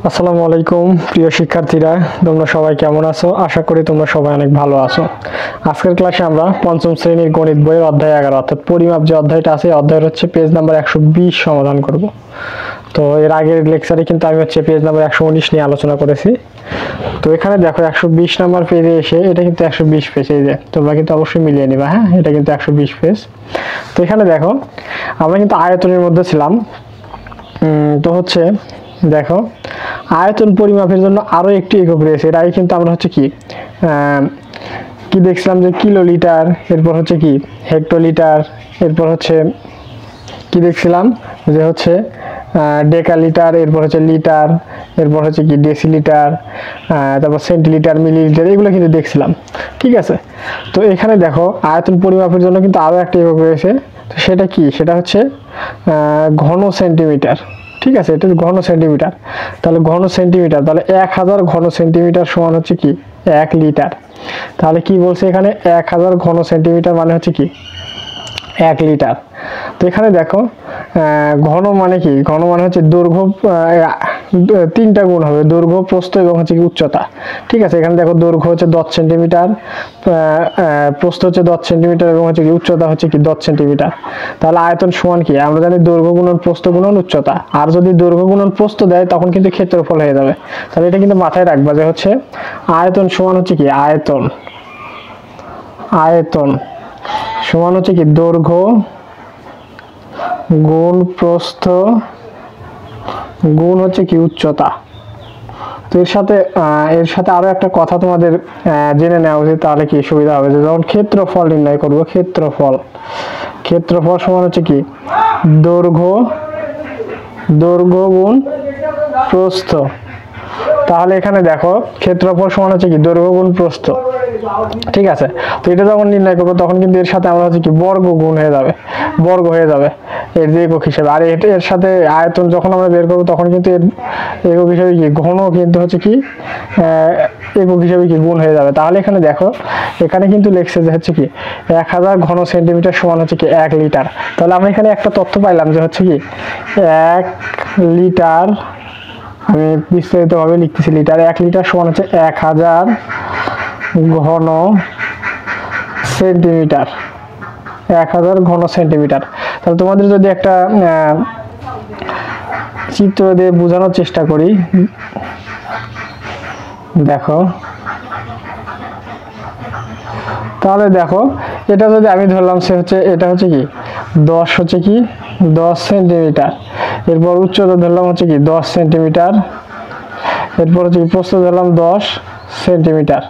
আসসালামু আলাইকুম প্রিয় শিক্ষার্থীরা, তোমরা সবাই কেমন আছো? আশা করি তোমরা সবাই অনেক ভালো আছো। আজকের ক্লাসে আমরা পঞ্চম শ্রেণীর গণিত বইয়ের অধ্যায় 11 অর্থাৎ পরিমাপ যে অধ্যায়টা আছে, অধ্যায়ের হচ্ছে পেজ নাম্বার 120 সমাধান করব। তো এর আগের লেকচারে কিন্তু আমি হচ্ছে পেজ নাম্বার 119 নিয়ে আলোচনা করেছি। তো এখানে দেখো 120 নাম্বার পেজে এসে এটা কিন্তু 120 পেজ, এই যে তোমরা কিন্তু অবশ্যই মিলিয়ে নিবা। হ্যাঁ, এটা কিন্তু 120 পেজ। তো এখানে দেখো আমরা কিন্তু আয়তনের মধ্যে ছিলাম। তো হচ্ছে দেখো আয়তন পরিমাপের জন্য আরো একটি একক রয়েছে। এর আগে কিন্তু আমরা হচ্ছে কি দেখছিলাম যে কিলোলিটার, এরপর হচ্ছে কি হেক্টোলিটার, এরপর হচ্ছে কি দেখছিলাম যে হচ্ছে ডেকালিটার, এরপর হচ্ছে লিটার, এরপর হচ্ছে কি ডেসিলিটার, তারপর সেন্টিলিটার, মিলিলিটার, এগুলো কিন্তু দেখছিলাম। ঠিক আছে, তো এখানে দেখো আয়তন পরিমাপের জন্য কিন্তু আরো একটা একক রয়েছে। তো সেটা কি? সেটা হচ্ছে ঘন সেন্টিমিটার। ঠিক আছে, এটা ঘন সেন্টিমিটার। তাহলে ঘন সেন্টিমিটার, তাহলে 1000 ঘন সেন্টিমিটার সমান হচ্ছে কি 1 লিটার। তাহলে কি বলছে এখানে? 1000 ঘন সেন্টিমিটার মানে হচ্ছে কি 1 লিটার। তো এখানে দেখো ঘন মানে কি? ঘন মানে হচ্ছে দৈর্ঘ্য, তিনটা গুণ হবে, দৈর্ঘ্য, প্রস্থ এবং হচ্ছে কি উচ্চতা। ঠিক আছে, এখানে দেখো দৈর্ঘ্য হচ্ছে 10 সেন্টিমিটার, প্রস্থ হচ্ছে 10 সেন্টিমিটার এবং হচ্ছে কি উচ্চতা হচ্ছে কি 10 সেন্টিমিটার। তাহলে আয়তন সমান কি? আমরা জানি দৈর্ঘ্য গুণন প্রস্থ গুণন উচ্চতা। আর যদি দৈর্ঘ্য গুণন প্রস্থ দেয় তখন কিন্তু ক্ষেত্রফল হয়ে যাবে। তাহলে এটা কিন্তু মাথায় রাখবা যে হচ্ছে আয়তন সমান হচ্ছে কি আয়তন সমান হচ্ছে কি দৈর্ঘ্য গুণ প্রস্থ গুণ হচ্ছে কি উচ্চতা। তো এর সাথে আরো একটা কথা তোমাদের জেনে নেওয়া উচিত, তাহলে কি সুবিধা হবে। যে যখন ক্ষেত্রফল নির্ণয় করব, ক্ষেত্রফল সমান হচ্ছে কি দৈর্ঘ্য গুণ প্রস্থ। তাহলে এখানে দেখো ক্ষেত্রফল সমান হচ্ছে কি দৈর্ঘ্য গুণ প্রস্থ। ঠিক আছে, তো এটা যখন নির্ণয় করবো তখন কিন্তু এর সাথে আমরা হচ্ছে কি বর্গ হয়ে যাবে এর যে একক হিসেবে। আর এর সাথে আয়তন যখন আমরা বের করবো তখন কিন্তু এর একক হিসেবে কি ঘন কিন্তু হচ্ছে কি একক হিসেবে কি গুণ হয়ে যাবে। তাহলে এখানে দেখো এখানে কিন্তু লেখছে যে হচ্ছে কি 1000 ঘন সেন্টিমিটার সমান হচ্ছে কি 1 লিটার। তাহলে আমরা এখানে একটা তথ্য পাইলাম যে হচ্ছে কি 1 লিটার, আমি বিস্তারিত ভাবে লিখতেছি লিটার, 1 লিটার সমান হচ্ছে 1000 ঘন সেন্টিমিটার, 1000 ঘন সেন্টিমিটার। তাহলে তোমাদের যদি একটা চিত্র দিয়ে বোঝানোর চেষ্টা করি, দেখো তাহলে দেখো এটা যদি আমি ধরলাম সে হচ্ছে এটা হচ্ছে কি 10 সেন্টিমিটার, এরপর উচ্চতা ধরলাম হচ্ছে কি 10 সেন্টিমিটার, এরপর হচ্ছে প্রস্থ ধরলাম 10 সেন্টিমিটার।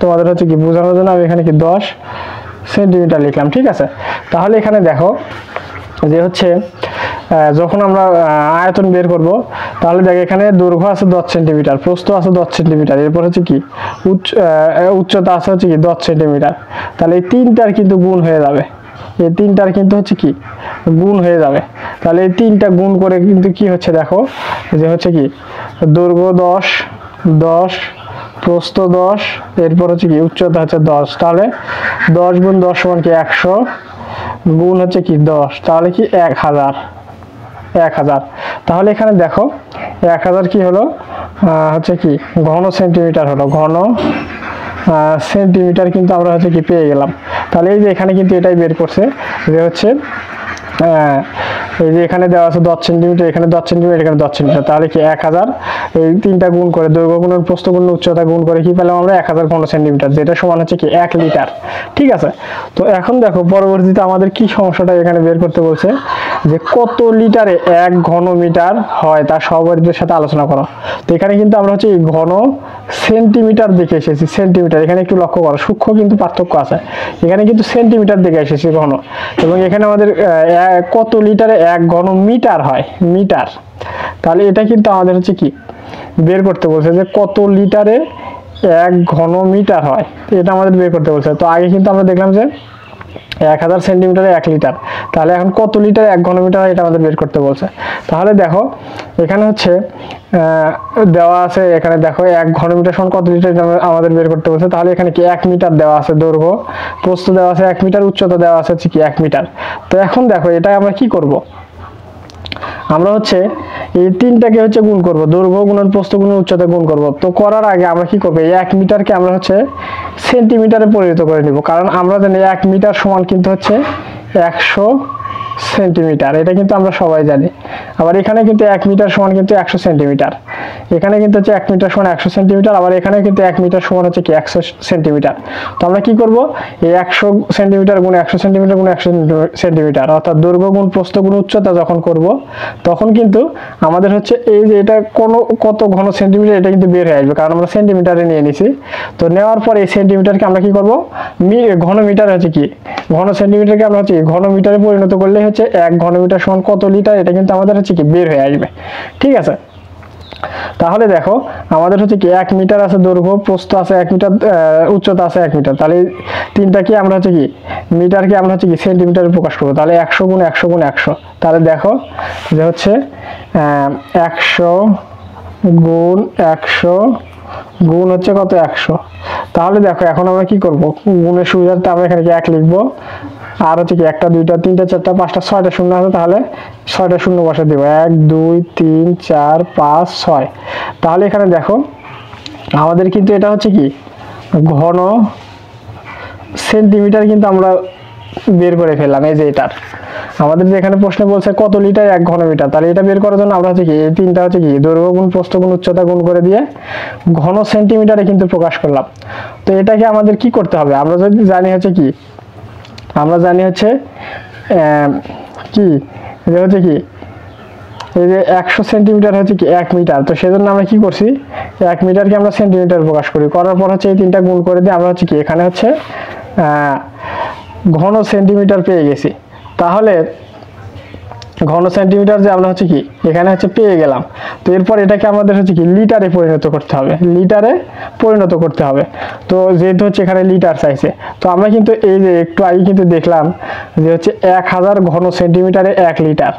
তোমাদের হচ্ছে কি বোঝানোর জন্য আমি এখানে কি 10 সেন্টিমিটার লিখলাম। ঠিক আছে, তাহলে এখানে দেখো যে হচ্ছে যখন আমরা আয়তন বের করব তাহলে দেখো এখানে দৈর্ঘ্য আছে 10 সেন্টিমিটার, প্রস্থ আছে 10 সেন্টিমিটার, এরপর হচ্ছে কি উচ্চতা আছে হচ্ছে কি 10 সেন্টিমিটার। তাহলে এই তিনটার কিন্তু গুণ হয়ে যাবে, তাহলে এই তিনটা গুণ করে কিন্তু কি হচ্ছে দেখো যে হচ্ছে কি দৈর্ঘ্য 10, প্রস্থ 10, এরপর হচ্ছে কি উচ্চতা হচ্ছে 10। তাহলে 10 গুণ 10 সমান কি 100 গুণ হচ্ছে কি 10, তাহলে কি 1000। তাহলে এখানে দেখো 1000 কি হলো হচ্ছে কি ঘন সেন্টিমিটার হলো, ঘন সেন্টিমিটার কিন্তু আমরা হচ্ছে কি পেয়ে গেলাম। তাহলে এই যে এখানে কিন্তু এটাই বের করছে যে হচ্ছে এই যে এখানে দেওয়া আছে 10 সেন্টিমিটার, এখানে 10 সেন্টিমিটার, এখানে 10 সেন্টিমিটার। তাহলে কি 1000 এই তিনটা গুণ করে দৈর্ঘ্য গুণন প্রস্থ গুণন উচ্চতা গুণ করে কি পেলাম আমরা 1000 ঘন সেন্টিমিটার, যেটা সমান হচ্ছে কি 1 লিটার। ঠিক আছে, তো এখন দেখো পরবর্তীতে আমাদের কি সমস্যাটা এখানে বের করতে বলছে যে কত লিটারে 1 ঘন মিটার হয় তা সহবর্তীদের সাথে আলোচনা করো। তো এখানে কিন্তু আমরা হচ্ছে ঘন সেন্টিমিটার দেখে এসেছি, সেন্টিমিটার। এখানে একটু লক্ষ্য করো, সূক্ষ্ম কিন্তু পার্থক্য আছে। এখানে কিন্তু সেন্টিমিটার দেখে এসেছি ঘন, এবং এখানে আমাদের কত লিটারে 1 ঘন মিটার হয়, মিটার। তাহলে এটা কিন্তু আমাদের হচ্ছে কি বের করতে বলছে যে কত লিটারে 1 ঘন মিটার হয়, এটা আমাদের বের করতে বলছে। তো আগে কিন্তু আমরা দেখলাম যে 1000 সেন্টিমিটারে 1 লিটার, তাহলে এখন কত লিটারে 1 ঘন মিটার এটা আমাদের বের করতে বলছে। তাহলে দেখো এখানে হচ্ছে দেওয়া আছে, এখানে দেখো 1 ঘন মিটার সমান কত লিটার আমাদের বের করতে বলছে। তাহলে এখানে কি 1 মিটার দেওয়া আছে দৈর্ঘ্য, প্রস্থ দেওয়া আছে 1 মিটার, উচ্চতা দেওয়া আছে কি 1 মিটার। তো এখন দেখো এটা আমরা কি করব, আমরা হচ্ছে এই তিনটাকে হচ্ছে গুণ করব, দৈর্ঘ্য গুণন প্রস্থ গুণন উচ্চতা গুণ করব। তো করার আগে আমরা কি করব, এই 1 মিটারকে আমরা হচ্ছে সেন্টিমিটারে পরিণত করে নিব, কারণ আমরা জানি 1 মিটার সমান কিন্তু হচ্ছে 100 সেন্টিমিটার, এটা কিন্তু আমরা সবাই জানি। আবার এখানে কিন্তু 1 মিটার সমান কিন্তু 100 সেন্টিমিটার, এখানে কিন্তু হচ্ছে 1 মিটার সমান 100 সেন্টিমিটার, আবার এখানে কিন্তু 1 মিটার সমান হচ্ছে কি 100 সেন্টিমিটার। তো আমরা কি করব, এই 100 সেন্টিমিটার গুণ 100 সেন্টিমিটার গুণ 100 সেন্টিমিটার, অর্থাৎ দৈর্ঘ্য গুণ প্রস্থ গুণ উচ্চতা যখন করব, তখন কিন্তু আমাদের হচ্ছে এই যে এটা কত ঘন সেন্টিমিটার এটা কিন্তু বের হয়ে আসবে, কারণ আমরা সেন্টিমিটারে নিয়ে নিছি। তো নেওয়ার পর এই সেন্টিমিটারকে আমরা কি করব, ঘন মিটার হচ্ছে কি, ঘন সেন্টিমিটারকে আমরা হচ্ছে ঘন মিটারে পরিণত করলে হচ্ছে 1 ঘন মিটার সমান কত লিটার, এটা কিন্তু আমাদের হচ্ছে কি বের হয়ে আসবে। ঠিক আছে, তাহলে দেখো আমাদের হচ্ছে কি 1 মিটার আছে দৈর্ঘ্য, প্রস্থ আছে 1 মিটার, উচ্চতা আছে 1 মিটার, তাহলে তিনটাকে আমরা হচ্ছে কি মিটারকে আমরা হচ্ছে কি সেন্টিমিটারে প্রকাশ করবো। তাহলে 100 গুণ 100 গুণ 100, তাহলে দেখো যে হচ্ছে 100 গুণ 100 গুণ হচ্ছে কত 100। তাহলে দেখো এখন আমরা কি করব, গুণের সুবিধার্থে আমরা এখানে কি 1 লিখবো, আর হচ্ছে কি 1টা 2টা 3টা 4টা 5টা 6টা শূন্য আছে, তাহলে 6টা শূন্য বসে দিব, 1 2 3 4 5 6। তাহলে এখানে দেখো আমাদের কিন্তু এটা হচ্ছে কি ঘন সেন্টিমিটার কিন্তু আমরা বের করে ফেললাম। এই যে এটার আমাদের যে এখানে প্রশ্নে বলছে কত লিটার 1 ঘন মিটার, তাহলে এটা বের করার জন্য আমরা হচ্ছে কি এই তিনটা হচ্ছে কি দৈর্ঘ্য গুণ প্রস্থ গুণ উচ্চতা গুণ করে দিয়ে ঘন সেন্টিমিটারে কিন্তু প্রকাশ করলাম। তো এটাকে আমাদের কি করতে হবে, আমরা যদি জানি হচ্ছে কি, আমরা জানি হচ্ছে কি যে হচ্ছে কি এই যে 100 সেন্টিমিটার হচ্ছে কি 1 মিটার, তো সেজন্য আমরা কি করছি 1 মিটারকে আমরা সেন্টিমিটার প্রকাশ করি, করার পর হচ্ছে এই তিনটা গুণ করে দিয়ে আমরা হচ্ছে কি এখানে হচ্ছে ঘন সেন্টিমিটার পেয়ে গেছি। তাহলে ঘন সেন্টিমিটার যে আমরা হচ্ছে কি এখানে হচ্ছে পেয়ে গেলাম, তো এরপর এটাকে আমাদের হচ্ছে কি লিটারে পরিণত করতে হবে, লিটারে পরিণত করতে হবে। তো যেহেতু হচ্ছে এখানে লিটার চাইছে, তো আমরা কিন্তু এই যে একটু আগে কিন্তু দেখলাম যে হচ্ছে 1000 ঘন সেন্টিমিটারে 1 লিটার,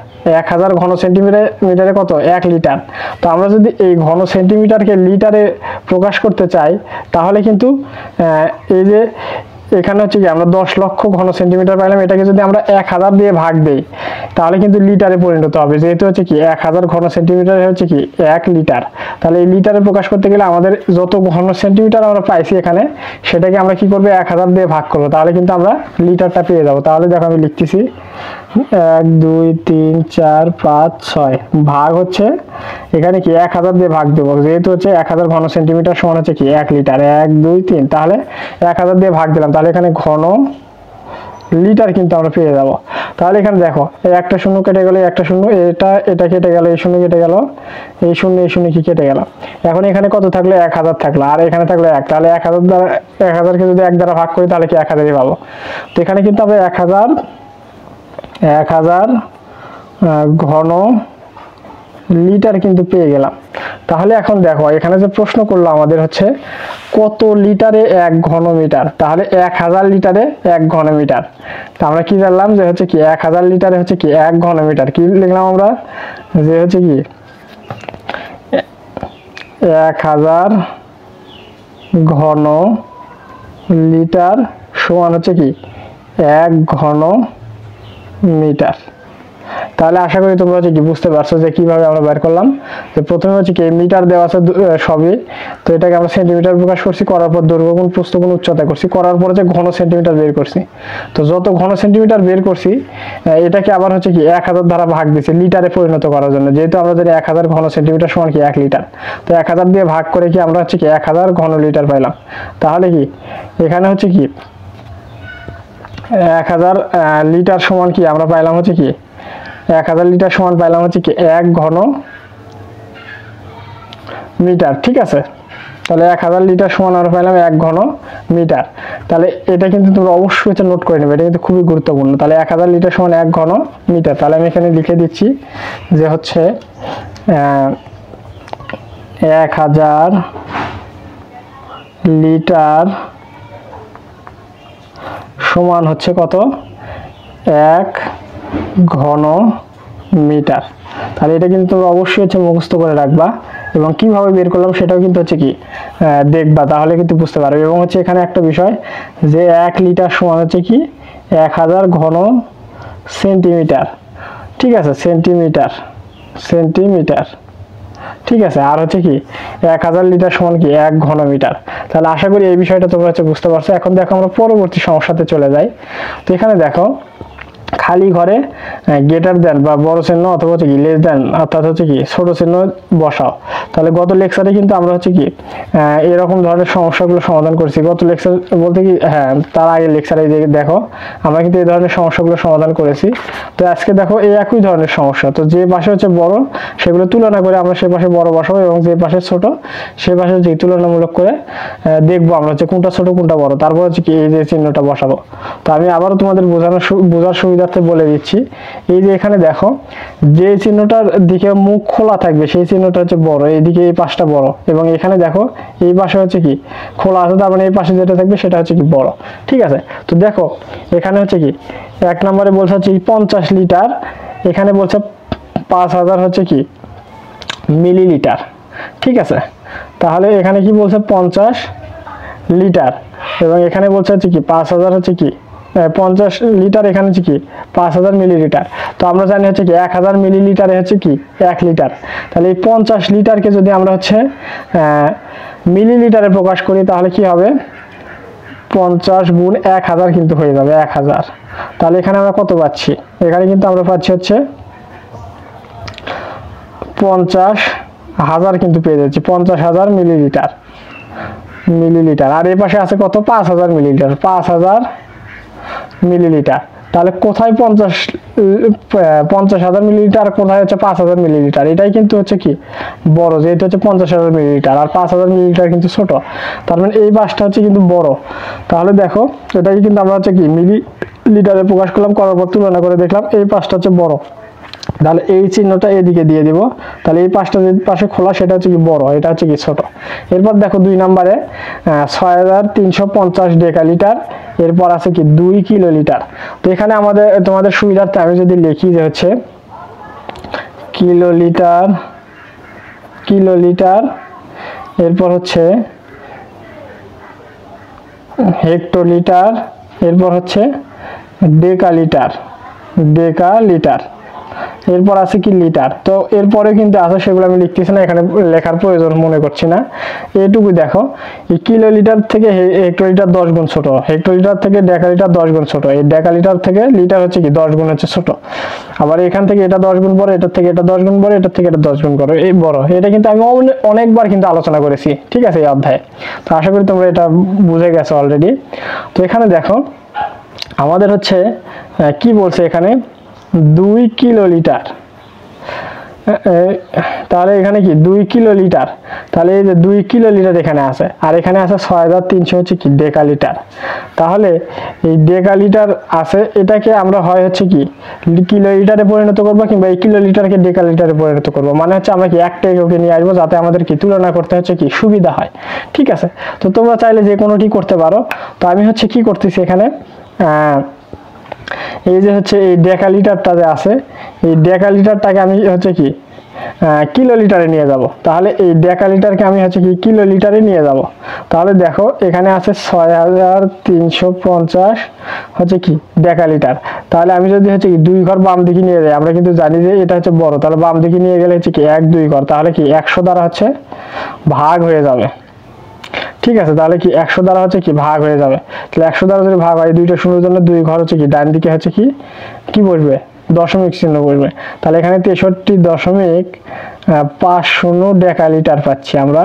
1000 ঘন সেন্টিমিটারে কত 1 লিটার। তো আমরা যদি এই ঘন সেন্টিমিটারকে লিটারে প্রকাশ করতে চাই, তাহলে কিন্তু এই যে এখানে হচ্ছে কি আমরা 10 লক্ষ ঘন সেন্টিমিটার পাইলাম, এটাকে যদি আমরা 1000 দিয়ে ভাগ দেই তাহলে কিন্তু লিটারে পরিণত হবে, যেহেতু হচ্ছে কি 1000 ঘন সেন্টিমিটার হচ্ছে কি 1 লিটার। তাহলে এই লিটারে প্রকাশ করতে গেলে আমাদের যত ঘন সেন্টিমিটার আমরা পাইছি এখানে, সেটাকে আমরা কি করবো 1000 দিয়ে ভাগ করবো, তাহলে কিন্তু আমরা লিটারটা পেয়ে যাবো। তাহলে দেখো আমি লিখতেছি 1 2 3 4 5 6 ভাগ হচ্ছে এখানে কি 1000 দিয়ে ভাগ দেবো, যেহেতু হচ্ছে 1000 ঘন সেন্টিমিটার সমান হচ্ছে কি 1 লিটার, 1 2 3, তাহলে 1000 দিয়ে ভাগ দিলাম, তাহলে এখানে ঘন লিটার কিন্তু আমরা পেয়ে যাব। তাহলে এখানে দেখো এই একটা শূন্য কেটে গেল, একটা শূন্য, এটা কেটে গেল, এই শূন্য কেটে গেল, এই শূন্য কি কেটে গেল। এখন এখানে কত থাকলো 1000 থাকলো, আর এখানে থাকলো 1, তাহলে 1000 দ্বারা 1000কে যদি 1 দ্বারা ভাগ করি তাহলে কি 1000ই পাবো। তো এখানে কিন্তু আমরা 1000 ঘন লিটার কিন্তু পেয়ে গেলাম। তাহলে এখন দেখো এখানে যে প্রশ্ন করলো আমাদের হচ্ছে কত লিটারে 1 ঘন মিটার, তাহলে 1000 লিটারে 1 ঘন মিটার। তো আমরা কি জানলাম যে হচ্ছে কি 1000 লিটারে হচ্ছে কি 1 ঘন মিটার, কি লিখলাম আমরা যে হচ্ছে কি 1000 ঘন লিটার সমান হচ্ছে কি 1 ঘন মিটার। তাহলে আশা করি তোমরা হচ্ছে কি বুঝতে পারছো যে কিভাবে আমরা বের করলাম। যে প্রথমে হচ্ছে কি মিটার দেওয়া আছে সবই, তো এটাকে আমরা সেন্টিমিটার প্রকাশ করছি, করার পর দৈর্ঘ্য গুণ প্রস্থ গুণ উচ্চতা করছি, করার পর হচ্ছে ঘন সেন্টিমিটার বের করছি। তো যত ঘন সেন্টিমিটার বের করছি এটাকে আবার হচ্ছে কি 1000 দ্বারা ভাগ দিছি লিটারে পরিণত করার জন্য, যেহেতু আমরা জানি 1000 ঘন সেন্টিমিটার সমান কি 1 লিটার। তো 1000 দিয়ে ভাগ করে কি আমরা হচ্ছে কি 1000 ঘন লিটার পাইলাম। তাহলে কি এখানে হচ্ছে কি 1000 লিটার সমান কি আমরা পাইলাম হচ্ছে কি 1000 লিটার সমান পাইলাম হচ্ছে কি 1 ঘন মিটার। ঠিক আছে, তাহলে 1000 লিটার সমান আমরা পাইলাম 1 ঘন মিটার। তাহলে এটা কিন্তু তোমরা অবশ্যই হচ্ছে নোট করে নেবে, এটা কিন্তু খুবই গুরুত্বপূর্ণ। তাহলে 1000 লিটার সমান 1 ঘন মিটার। তাহলে আমি এখানে লিখে দিচ্ছি যে হচ্ছে 1000 লিটার সমান হচ্ছে কত 1 ঘন মিটার। তাহলে এটা কিন্তু তোমরা অবশ্যই হচ্ছে মুখস্থ করে রাখবা, এবং কিভাবে বের করলাম সেটাও কিন্তু হচ্ছে কি দেখবা, তাহলে কিন্তু বুঝতে পারবে। এবং হচ্ছে এখানে একটা বিষয় যে 1 লিটার সমান হচ্ছে কি 1000 ঘন সেন্টিমিটার। ঠিক আছে, সেন্টিমিটার, সেন্টিমিটার। ঠিক আছে, আর হচ্ছে কি 1000 লিটার সমান কি 1 ঘনমিটার। তাহলে আশা করি এই বিষয়টা তোমরা হচ্ছে বুঝতে পারছো। এখন দেখো আমরা পরবর্তী সমস্যাতে চলে যাই। তো এখানে দেখো খালি ঘরে গ্রেটার দেন বা বড় চিহ্ন অথবা হচ্ছে কি লেস দেন অর্থাৎ হচ্ছে কি ছোট চিহ্ন বসাও। তাহলে গত লেকচারে কিন্তু আমরা হচ্ছে কি এরকম ধরনের সমস্যাগুলো সমাধান করেছি। গত লেকচার বলতে কি হ্যাঁ, তার আগে লেকচারে দেখো আমরা কিন্তু এই ধরনের সমস্যাগুলো সমাধান করেছি। তো আজকে দেখো এই একই ধরনের সমস্যা। তো যে পাশে হচ্ছে বড় সেগুলো তুলনা করে আমরা সে পাশে বড় বসাবো এবং যে পাশে ছোট সে পাশে যে তুলনামূলক করে দেখবো আমরা হচ্ছে কোনটা ছোট কোনটা বড়, তারপর হচ্ছে কি এই যে চিহ্নটা বসাবো। তো আমি আবারও তোমাদের বোঝার সুবিধার্থে বলে দিচ্ছি। এই যে এখানে দেখো যে চিহ্নটার দিকে মুখ খোলা থাকবে সেই চিহ্নটা হচ্ছে বড়, এইদিকে এই পাশটা বড়, এবং এখানে দেখো এই পাশে হচ্ছে কি খোলা আছে, তার মানে এই পাশে যেটা থাকবে সেটা হচ্ছে কি বড়। ঠিক আছে, তো দেখো এখানে হচ্ছে কি 1 নম্বরে বলছে হচ্ছে 50 লিটার, এখানে বলছে 5000 হচ্ছে কি মিলিলিটার। ঠিক আছে, তাহলে এখানে কি বলছে 50 লিটার এবং এখানে বলছে হচ্ছে কি 5000 হচ্ছে কি 50 লিটার, এখানে হচ্ছে কি 5000 মিলিলিটার। তো আমরা জানি হচ্ছে কি 1000 মিলিলিটারে হচ্ছে কি 1 লিটার। তাহলে এই 50 লিটারকে যদি আমরা হচ্ছে মিলিলিটারে প্রকাশ করি তাহলে কি হবে 50 গুণ 1000 কিন্তু হয়ে যাবে 1000। তাহলে এখানে আমরা কত পাচ্ছি, এখানে কিন্তু আমরা পাচ্ছি হচ্ছে 50,000 কিন্তু পেয়ে যাচ্ছি, 50,000 মিলিলিটার, মিলিলিটার। আর এই পাশে আছে কত 5000 মিলিলিটার, 5000 মিলিলিটার। তাহলে কোথায় 50,000 মিলিলিটার, কোথায় হচ্ছে 5000 মিলিলিটার? এটাই কিন্তু হচ্ছে কি বড়, যেহেতু হচ্ছে 50,000 মিলিলিটার আর 5000 মিলিলিটার কিন্তু ছোট, তার মানে এই বাসটা হচ্ছে কিন্তু বড়। তাহলে দেখো এটাই কিন্তু আমরা হচ্ছে কি মিলিলিটারে প্রকাশ করলাম, করার পর তুলনা করে দেখলাম এই পাশটা হচ্ছে বড়, তাহলে এই চিহ্নটা এদিকে দিয়ে দিব। তাহলে এই পাশটা যে পাশে খোলা সেটা হচ্ছে কি বড়, এটা হচ্ছে কি ছোট। এরপর দেখো 2 নম্বরে 6350 ডেকালিটার, এরপর আছে কি 2 কিলোলিটার। তো এখানে তোমাদের সুবিধার্থে আমি যদি লিখি যে হচ্ছে কিলোলিটার, কিলোলিটার, এরপর হচ্ছে হেক্টোলিটার, এরপর হচ্ছে ডেকালিটার, ডেকালিটার, এরপর আছে কি লিটার। তো এরপরে কিন্তু আছে সেগুলো আমি লিখতেছি না, এখানে লেখার প্রয়োজন মনে করছি না। এইটুকু দেখো এই কিলোলিটার থেকে হেক্টোলিটার 10 গুণ ছোট, হেক্টোলিটার থেকে ডেকালিটার 10 গুণ ছোট, এই ডেকালিটার থেকে লিটার হচ্ছে কি 10 গুণ হচ্ছে ছোট। আবার এখান থেকে এটা 10 গুণ বড়, এটার থেকে এটা 10 গুণ বড়, এটার থেকে এটা 10 গুণ বড়, এই বড়। এটা কিন্তু আমি অনেকবার কিন্তু আলোচনা করেছি, ঠিক আছে, এই অধ্যায়ে। তো আশা করি তোমরা এটা বুঝে গেছো অলরেডি। তো এখানে দেখো আমাদের হচ্ছে কি বলছে এখানে 2 কিলোলিটার, তাহলে এখানে কি 2 কিলোলিটার, তাহলে এই যে 2 কিলোলিটার এখানে আছে, আর এখানে আছে 6300 হচ্ছে কি ডেকালিটার। তাহলে এই ডেকালিটার আছে, এটাকে আমরা হয় হচ্ছে কি কিলোলিটারে পরিণত করবো কিংবা এই কিলোলিটারকে ডেকালিটারে পরিণত করবো, মানে হচ্ছে আমরা কি একটা এককে নিয়ে আসবো যাতে আমাদের কি তুলনা করতে হচ্ছে কি সুবিধা হয়। ঠিক আছে, তো তোমরা চাইলে যে কোনোটি করতে পারো। তো আমি হচ্ছে কি করতেছি এখানে এই যে হচ্ছে এই ডেকালিটারটা যে আছে, এই ডেকালিটারটাকে আমি হচ্ছে কি কিলোলিটারে নিয়ে যাব। তাহলে এই ডেকালিটারকে আমি হচ্ছে কি কিলোলিটারে নিয়ে যাব। তাহলে দেখো এখানে আছে 6350 হচ্ছে কি ডেকালিটার। তাহলে আমি যদি হচ্ছে কি 2 ঘর বাম দিকে নিয়ে যাই, আমরা কিন্তু জানি যে এটা হচ্ছে বড়, তাহলে বাম দিকে নিয়ে গেলে হচ্ছে কি 1-2 ঘর, তাহলে কি 100 দ্বারা হচ্ছে ভাগ হয়ে যাবে। ঠিক আছে, তাহলে কি 100 দ্বারা হচ্ছে কি ভাগ হয়ে যাবে। তাহলে 100 দ্বারা যদি ভাগ হয়, দুইটা শূন্যের জন্য 2 ঘর হচ্ছে কি ডান দিকে হচ্ছে কি বসবে দশমিক চিহ্ন বসবে। তাহলে এখানে 63.50 ডেকালিটার পাচ্ছি আমরা,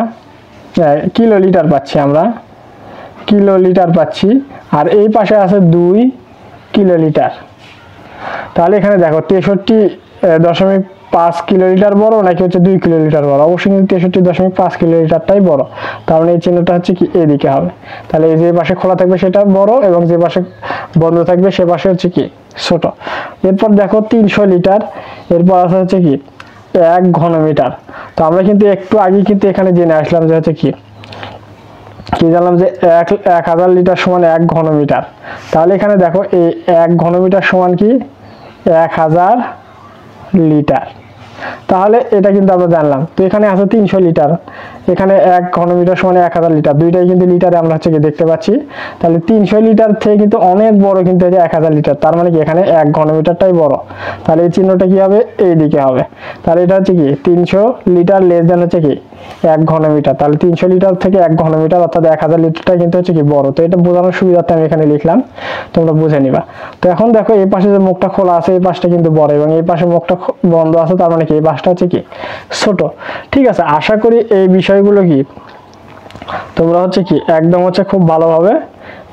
কিলোলিটার পাচ্ছি আমরা, কিলোলিটার পাচ্ছি। আর এই পাশে আছে 2 কিলোলিটার। তাহলে এখানে দেখো 63.5 কিলোলিটার বড় নাকি হচ্ছে 2 কিলোলিটার বড়? অবশ্যই কিন্তু 63.5 কিলোলিটারটাই বড়, তার মানে এই চিহ্নটা হচ্ছে কি এদিকে হবে। তাহলে এই যে পাশে খোলা থাকবে সেটা বড় এবং যে পাশে বন্ধ থাকবে সে পাশে হচ্ছে কি ছোট। এরপর দেখো 300 লিটার, এরপর আছে হচ্ছে কি 1 ঘনমিটার। তো আমরা কিন্তু একটু আগে কিন্তু এখানে জেনে আসলাম যে হচ্ছে কি জানলাম যে 1000 লিটার সমান 1 ঘনমিটার। তাহলে এখানে দেখো এই 1 ঘনমিটার সমান কি 1000 লিটার। তাহলে এটা কিন্তু আমরা জানলাম। তো এখানে আছে 300 লিটার, এখানে 1 ঘনমিটার সমান 1000 লিটার, দুইটাই কিন্তু লিটারে আমরা হচ্ছে কি দেখতে পাচ্ছি। তাহলে 300 লিটার থেকে কিন্তু অনেক বড় কিন্তু এই যে 1000 লিটার, তার মানে কি এখানে 1 ঘনমিটারটাই বড়। তাহলে এই চিহ্নটা কি হবে, এই দিকে হবে। তাহলে এটা হচ্ছে কি 300 লিটার লেস দেন হচ্ছে কি 1 ঘনমিটার। তাহলে 300 লিটার থেকে 1 ঘনমিটার অর্থাৎ 1000 লিটারটা কিন্তু হচ্ছে কি বড়। তো এটা বোঝানোর সুবিধার্থে আমি এখানে লিখলাম, তোমরা বুঝে নিবা। তো এখন দেখো এই পাশে যে মুখটা খোলা আছে এই পাশটা কিন্তু বড় এবং এই পাশে মুখটা বন্ধ আছে, তার মানে কি এই পাশটা হচ্ছে কি ছোট। ঠিক আছে, আশা করি এই বিষয়গুলো কি তোমরা হচ্ছে কি একদম হচ্ছে খুব ভালোভাবে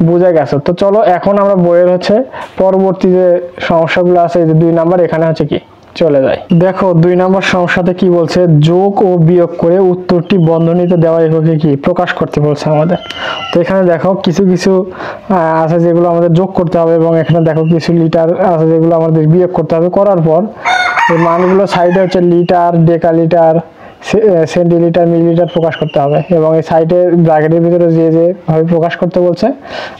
বুঝে গেছো। তো চলো এখন আমরা বইয়ের হচ্ছে পরবর্তী যে সমস্যাগুলো আছে, এই যে 2 নাম্বার, এখানে হচ্ছে কি চলে যায়। দেখো 2 নম্বর সমস্যাতে কি বলছে, যোগ ও বিয়োগ করে উত্তরটি বন্ধনীতে দেওয়া এককে কি প্রকাশ করতে বলছে আমাদের। তো এখানে দেখো কিছু কিছু আছে যেগুলো আমাদের যোগ করতে হবে এবং এখানে দেখো কিছু লিটার আছে যেগুলো আমাদের বিয়োগ করতে হবে। করার পর এই মানগুলো সাইডে হচ্ছে লিটার, ডেকালিটার, সেন্টিলিটার, মিলিলিটার প্রকাশ করতে হবে এবং এই সাইডে ব্র্যাকেটের ভিতরে যে যে ভাবে প্রকাশ করতে বলছে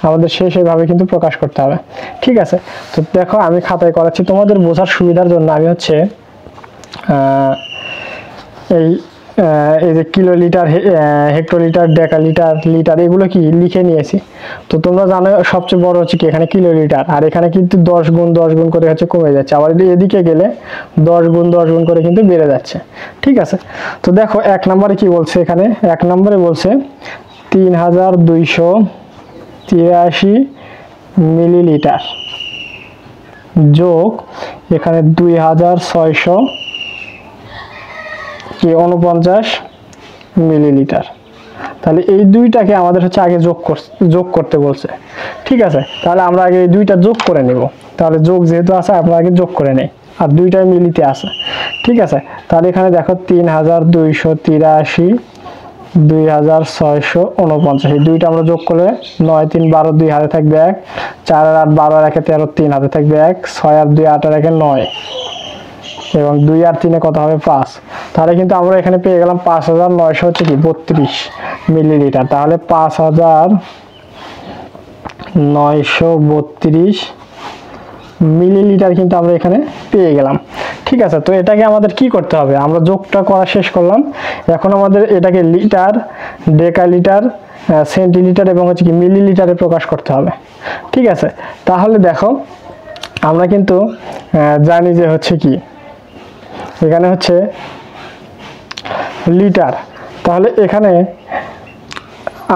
আমাদের সেভাবে কিন্তু প্রকাশ করতে হবে। ঠিক আছে, তো দেখো আমি খাতায় করাচ্ছি তোমাদের বোঝার সুবিধার জন্য। আমি হচ্ছে এই যে কিলোলিটার, হেক্টোলিটার, ডেকালিটার, লিটার এগুলো কি লিখে নিয়েছি। তো তোমরা জানো সবচেয়ে বড় হচ্ছে কি এখানে কিলোলিটার, আর এখানে কিন্তু 10 গুণ 10 গুণ করে হচ্ছে কমে যাচ্ছে, আবার এদিকে গেলে 10 গুণ 10 গুণ করে কিন্তু বেড়ে যাচ্ছে। ঠিক আছে, তো দেখো 1 নম্বরে কি বলছে, এখানে 1 নম্বরে বলছে 3283 মিলিলিটার যোগ এখানে 2649 মিলিলিটার। তাহলে এই দুইটাকে আমাদের হচ্ছে আগে যোগ করতে বলছে। ঠিক আছে, তাহলে আমরা আগে এই দুইটা যোগ করে নেব। তাহলে যোগ যেহেতু আছে আমরা আগে যোগ করে নেই, আর দুইটাই মিলিতে আছে। ঠিক আছে, তাহলে এখানে দেখো 3283 2649, এই দুইটা আমরা যোগ করলে 9 3 12, 2 হাতে থাকবে 1, 4 আর 8 12 আর 1 13, 3 হাতে থাকবে 1, 6 আর 2 8 আর 1 9 এবং 2 আর 3 কত হবে 5। তাহলে কিন্তু আমরা এখানে পেয়ে গেলাম 5900 হচ্ছে কি 32 মিলিলিটার। তাহলে 5932 মিলিলিটার কিন্তু আমরা এখানে পেয়ে গেলাম। ঠিক আছে, তো এটাকে আমাদের কি করতে হবে, আমরা যোগটা করা শেষ করলাম, এখন আমাদের এটাকে লিটার, ডেকালিটার, সেন্টিলিটার এবং হচ্ছে কি মিলিলিটারে প্রকাশ করতে হবে। ঠিক আছে, তাহলে দেখো আমরা কিন্তু জানি যে হচ্ছে কি এখানে হচ্ছে লিটার, তাহলে এখানে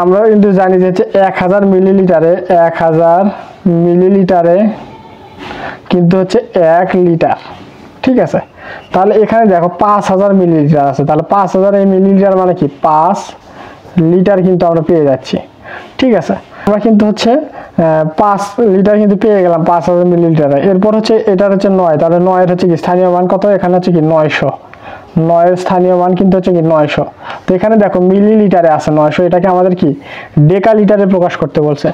আমরা কিন্তু জানি যে 1000 মিলিলিটারে কিন্তু হচ্ছে 1 লিটার। ঠিক আছে, তাহলে এখানে দেখো 5000 মিলিলিটার আছে, তাহলে 5000 মিলিলিটার মানে কি 5 লিটার কিন্তু আমরা পেয়ে যাচ্ছি। ঠিক আছে, আমরা কিন্তু হচ্ছে 5 লিটার কিন্তু পেয়ে গেলাম 5000 মিলিলিটারে। এরপর হচ্ছে এটার হচ্ছে 9, তাহলে 9 এর হচ্ছে কি স্থানীয় মান কত, এখানে হচ্ছে কি 900, 9 এর স্থানীয় মান কিন্তু হচ্ছে কি 900। তো এখানে দেখো মিলিলিটারে আছে 900, এটাকে আমাদের কি ডেকালিটারে প্রকাশ করতে বলছে।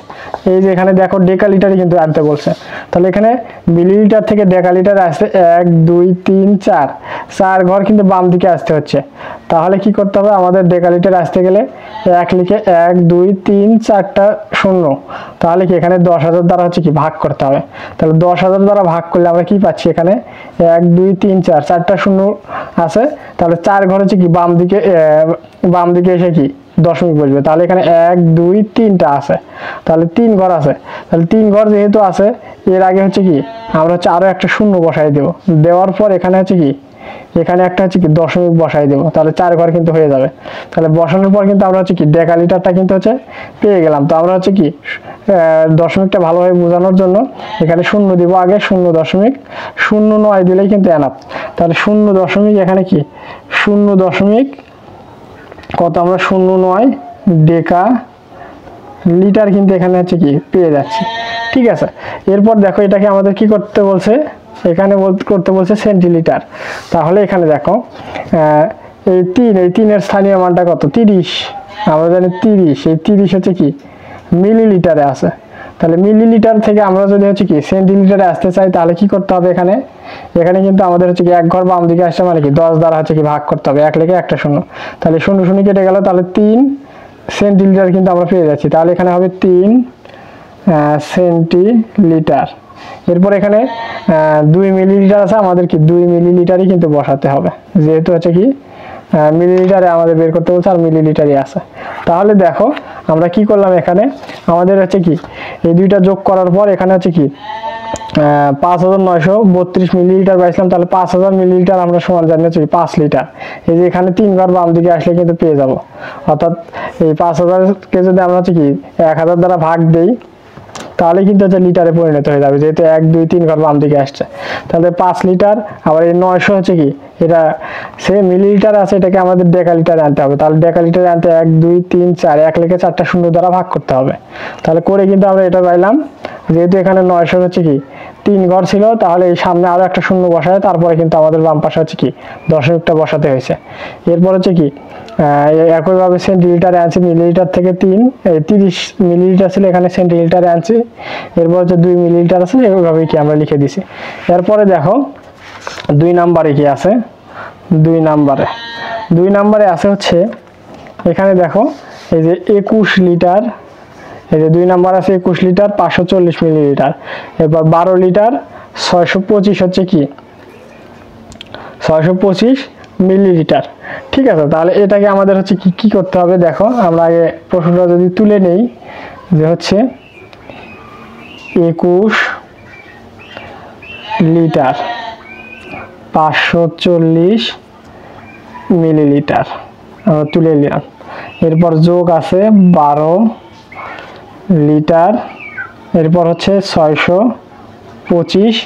এই যে এখানে দেখো ডেকালিটারে কিন্তু আনতে বলছে, তাহলে এখানে মিলিলিটার থেকে ডেকালিটারে আসতে 1 2 3 4 ঘর কিন্তু বাম দিকে আসতে হচ্ছে। তাহলে কি করতে হবে, আমাদের ডেকালিটারে আসতে গেলে 1 লিখে 1 2 3 4টা 0, তাহলে কি এখানে 10000 দ্বারা হচ্ছে কি ভাগ করতে হবে। তাহলে 10000 দ্বারা ভাগ করলে আমরা কি পাচ্ছি, এখানে 1 2 3 4 4টা 0 আছে, তাহলে 4 ঘর হচ্ছে কি বাম দিকে এসে কি দশমিক বসবে। তাহলে এখানে 1 2 3টা আছে, তাহলে 3 ঘর আছে, তাহলে 3 ঘর যেহেতু আছে এর আগে হচ্ছে কি আমরা হচ্ছে আরো একটা 0 বসাই দেব, দেওয়ার পর এখানে হচ্ছে কি এখানে একটা হচ্ছে কি দশমিক বসাই দেব, তাহলে 4 ঘর কিন্তু হয়ে যাবে। তাহলে বসানোর পর কিন্তু আমরা হচ্ছে কি ডেকালিটারটা কিন্তু হচ্ছে পেয়ে গেলাম। তো আমরা হচ্ছে কি দশমিকটা ভালোভাবে বোঝানোর জন্য এখানে 0 দিব আগে, 0.09 দিলেই কিন্তু এনাফ। তাহলে 0. এখানে কি 0. কত আমরা 0.9 ডেকা লিটার কিন্তু এখানে হচ্ছে কি পেয়ে যাচ্ছি। ঠিক আছে, এরপর দেখো এটাকে আমাদের কি করতে বলছে, এখানে করতে বলছে সেন্টিলিটার। তাহলে এখানে দেখো এই 3 এর স্থানীয় মানটা কত 30, আমরা জানি 30, এই 30 হচ্ছে কি মিলিলিটারে আছে। তাহলে মিলিলিটার থেকে আমরা যদি হচ্ছে কি সেন্টিলিটারে আসতে চাই তাহলে কি করতে হবে, এখানে কিন্তু আমাদের হচ্ছে কি 1 ঘর বাম দিকে আসছে মানে কি 10 দ্বারা হচ্ছে কি ভাগ করতে হবে, 1 লিখে একটা 0, তাহলে 0 কেটে গেল, তাহলে 3 সেন্টিলিটার কিন্তু আমরা পেয়ে যাচ্ছি। তাহলে এখানে হবে 3 সেন্টিলিটার, এরপর এখানে 2 মিলিলিটার আছে, আমাদের কি 2 মিলিলিটারই কিন্তু বসাতে হবে, যেহেতু হচ্ছে কি মিলিলিটারে আমাদের বের করতে বলছে আর মিলিলিটারই আছে। তাহলে দেখো আমরা কি করলাম, এখানে আমাদের হচ্ছে কি এই দুইটা যোগ করার পর এখানে হচ্ছে কি 5932 মিলিলিটার পাইছিলাম। তাহলে 5000 মিলিলিটার আমরা সমান জানি হচ্ছে 5 লিটার। এই যে এখানে 3 ঘর বাম দিকে আসলে কিন্তু পেয়ে যাব, অর্থাৎ এই 5000কে যদি আমরা হচ্ছে কি 1000 দ্বারা ভাগ দেই তাহলে কিন্তু হচ্ছে লিটারে পরিণত হয়ে যাবে, যেহেতু 1 2 3 ঘর বাম দিকে আসছে। তাহলে 5 লিটার, আবার এই 900 হচ্ছে কি এটা সে মিলিলিটার আছে, এটাকে আমাদের ডেকালিটারে আনতে হবে। তাহলে ডেকালিটারে আনতে 1 2 3 4 1 লিখে 4টা শূন্য দ্বারা ভাগ করতে হবে। তাহলে করে কিন্তু আমরা এটা পাইলাম, যেহেতু এখানে 900 হচ্ছে কি 3 ঘর ছিল, তাহলে এই সামনে আরো একটা শূন্য বসায় তারপরে কিন্তু আমাদের বাম পাশে হচ্ছে কি দশমিকটা বসাতে হয়েছে। এরপর হচ্ছে কি একইভাবে সেন্টিলিটারে আনছি, মিলিলিটার থেকে 30 মিলিলিটার ছিল, এখানে সেন্টিলিটারে আনছি। এরপর হচ্ছে 2 মিলিলিটার আছে, এইভাবে কি আমরা লিখে দিছি। এরপরে দেখো 2 নম্বরে কি আছে, 2 নম্বরে আছে হচ্ছে এখানে দেখো এই যে 21 লিটার, এই যে 2 নাম্বার আছে 21 লিটার 540 মিলিলিটার। এরপর 12 লিটার 625 হচ্ছে কি 625 মিলিলিটার। ঠিক আছে, তাহলে এটাকে আমাদের হচ্ছে কি করতে হবে, দেখো আমরা আগে প্রশ্নটা যদি তুলে নেই, যে হচ্ছে 21 লিটার 540 মিলিলিটার আমরা তুলে নিলাম। এরপর যোগ আছে 12 লিটার, এরপর হচ্ছে 625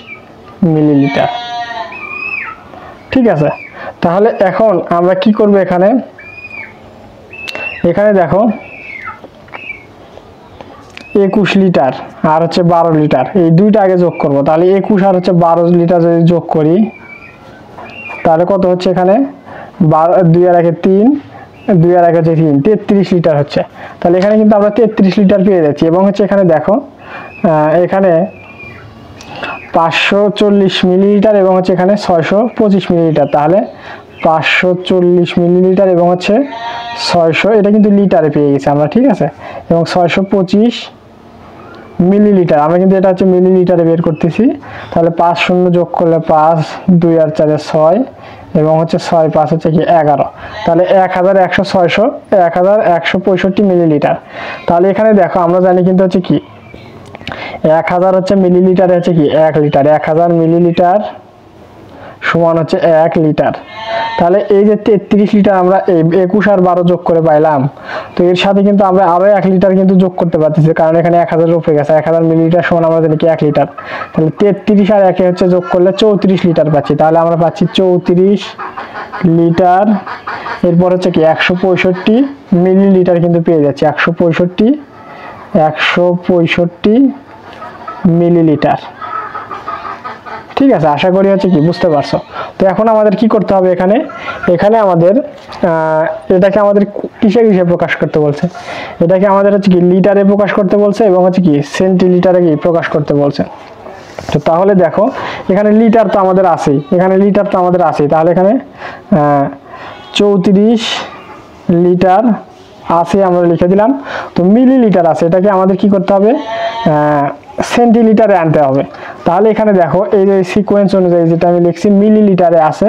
মিলিলিটার। ঠিক আছে, তাহলে এখন আমরা কি করব, এখানে দেখো 21 লিটার আর হচ্ছে 12 লিটার, এই দুইটা আগে যোগ করব। তাহলে 21 আর হচ্ছে 12 লিটার যদি যোগ করি তাহলে কত হচ্ছে, এখানে 2 আর 1 3, 2 আর 1 হচ্ছে 3, 33 লিটার হচ্ছে। তাহলে এখানে কিন্তু আমরা 33 লিটার পেয়ে যাচ্ছি। এবং হচ্ছে এখানে দেখো এখানে 540 মিলিলিটার এবং হচ্ছে এখানে 625 মিলিলিটার। তাহলে 540 মিলিলিটার এবং হচ্ছে 600, এটা কিন্তু লিটারে পেয়ে গেছি আমরা। ঠিক আছে, এবং 625 মিলিলিটার, আমরা কিন্তু এটা হচ্ছে মিলিলিটারে বের করতেছি। তাহলে 5 শূন্য যোগ করলে 5, 2 আর 4 6 এবং হচ্ছে 6 5 হচ্ছে কি 11। তাহলে 1165 মিলিলিটার। তাহলে এখানে দেখো আমরা জানি কিন্তু হচ্ছে কি 1000 হচ্ছে মিলিলিটারে হচ্ছে কি 1 লিটার, 1000 মিলিলিটার সমান হচ্ছে 1 লিটার। তাহলে এই যে 33 লিটার আমরা 21 আর 12 যোগ করে পাইলাম, তো এর সাথে কিন্তু আমরা আরো 1 লিটার কিন্তু যোগ করতে পারতেছি, কারণ এখানে 1000 উপরে গেছে। 1000 মিলিলিটার সমান আমরা জানি কি 1 লিটার। তাহলে 33 আর 1 হচ্ছে যোগ করলে 34 লিটার পাচ্ছি। তাহলে আমরা পাচ্ছি 34 লিটার। এরপর হচ্ছে কি 165 মিলিলিটার কিন্তু পেয়ে যাচ্ছি, 165 মিলিলিটার। ঠিক আছে, আশা করি হচ্ছে কি বুঝতে পারছো। তো এখন আমাদের কি করতে হবে, এখানে আমাদের এটাকে আমাদের কিসে প্রকাশ করতে বলছে, এটাকে আমাদের হচ্ছে কি লিটারে প্রকাশ করতে বলছে এবং হচ্ছে কি সেন্টিলিটারে কি প্রকাশ করতে বলছে। তো তাহলে দেখো এখানে লিটার তো আমাদের আছেই, তাহলে এখানে 34 লিটার আছে আমরা লিখে দিলাম। তো মিলিলিটার আছে, এটাকে আমাদের কি করতে হবে, সেন্টিলিটারে আনতে হবে। তাহলে এখানে দেখো এই যে সিকোয়েন্স অনুযায়ী যেটা আমি লিখছি মিলিলিটারে আছে,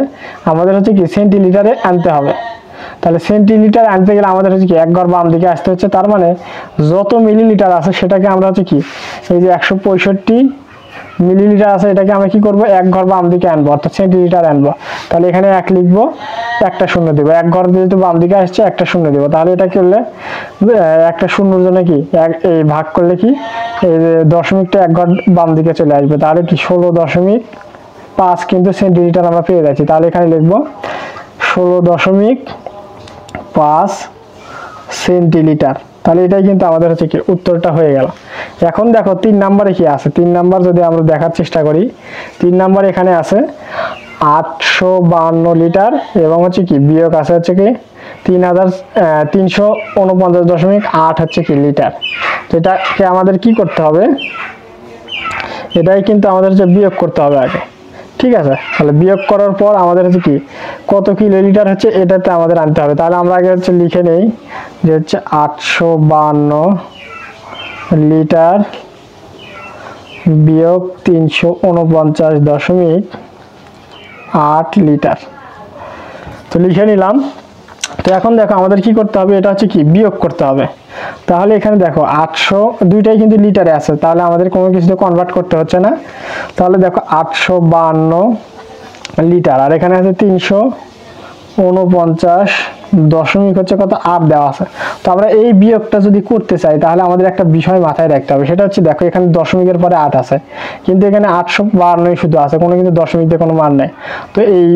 আমাদের হচ্ছে কি সেন্টিলিটারে আনতে হবে। তাহলে সেন্টিলিটার আনতে গেলে আমাদের হচ্ছে কি 1 ঘর বাম দিকে আসতে হচ্ছে। তার মানে যত মিলিলিটার আছে সেটাকে আমরা হচ্ছে কি এই যে 165 মিলিলিটার আছে, এটাকে আমরা কি করব 1 ঘর বাম দিকে আনবো, অর্থাৎ সেন্টিলিটার আনবো। তাহলে এখানে 1 লিখবো, একটা শূন্য দেব, 1 ঘর যেহেতু বাম দিকে আসছে একটা শূন্য দেব। তাহলে এটা করলে একটা শূন্যর জন্য কি এই ভাগ করলে কি এই দশমিকটা 1 ঘর বাম দিকে চলে আসবে। তাহলে কি 16.5 কিন্তু সেন্টিলিটার আমরা পেয়ে যাচ্ছি। তাহলে এখানে লিখবো 16.5 সেন্টিলিটার। তাহলে এটাই কিন্তু আমাদের হচ্ছে কি উত্তরটা হয়ে গেল। এখন দেখো 3 নম্বরে কি আছে, 3 নাম্বার যদি আমরা দেখার চেষ্টা করি, 3 নাম্বার এখানে আছে 852 লিটার এবং হচ্ছে কি বিয়োগ আছে হচ্ছে কি 349.8 হচ্ছে কি লিটার। তো এটাকে আমাদের কি করতে হবে, এটাই কিন্তু আমাদের হচ্ছে বিয়োগ করতে হবে আগে। ঠিক আছে, তাহলে বিয়োগ করার পর আমাদের হচ্ছে কি কত কিলোলিটার হচ্ছে এটাতে আমাদের আনতে হবে। তাহলে আমরা আগে হচ্ছে লিখে নেই যে হচ্ছে 852 লিটার বিয়োগ 349.8 লিটার। তো লিখে নিলাম। তো এখন দেখো আমাদের কি করতে হবে, এটা হচ্ছে কি বিয়োগ করতে হবে। তাহলে এখানে দেখো 800 দুইটাই কিন্তু লিটারে আছে, তাহলে আমাদের কোনো কিছুতে কনভার্ট করতে হচ্ছে না। তাহলে দেখো 852 লিটার, আর এখানে আছে 349 দশমিক হচ্ছে কত 8 দেওয়া আছে। তো আমরা এই বিয়োগটা যদি করতে চাই তাহলে আমাদের একটা বিষয় মাথায় রাখতে হবে, সেটা হচ্ছে দেখো এখানে দশমিকের পরে 8 আছে, কিন্তু এখানে 852 শুধু আছে, কোনো কিন্তু দশমিক দিয়ে কোনো মান নেই। তো এই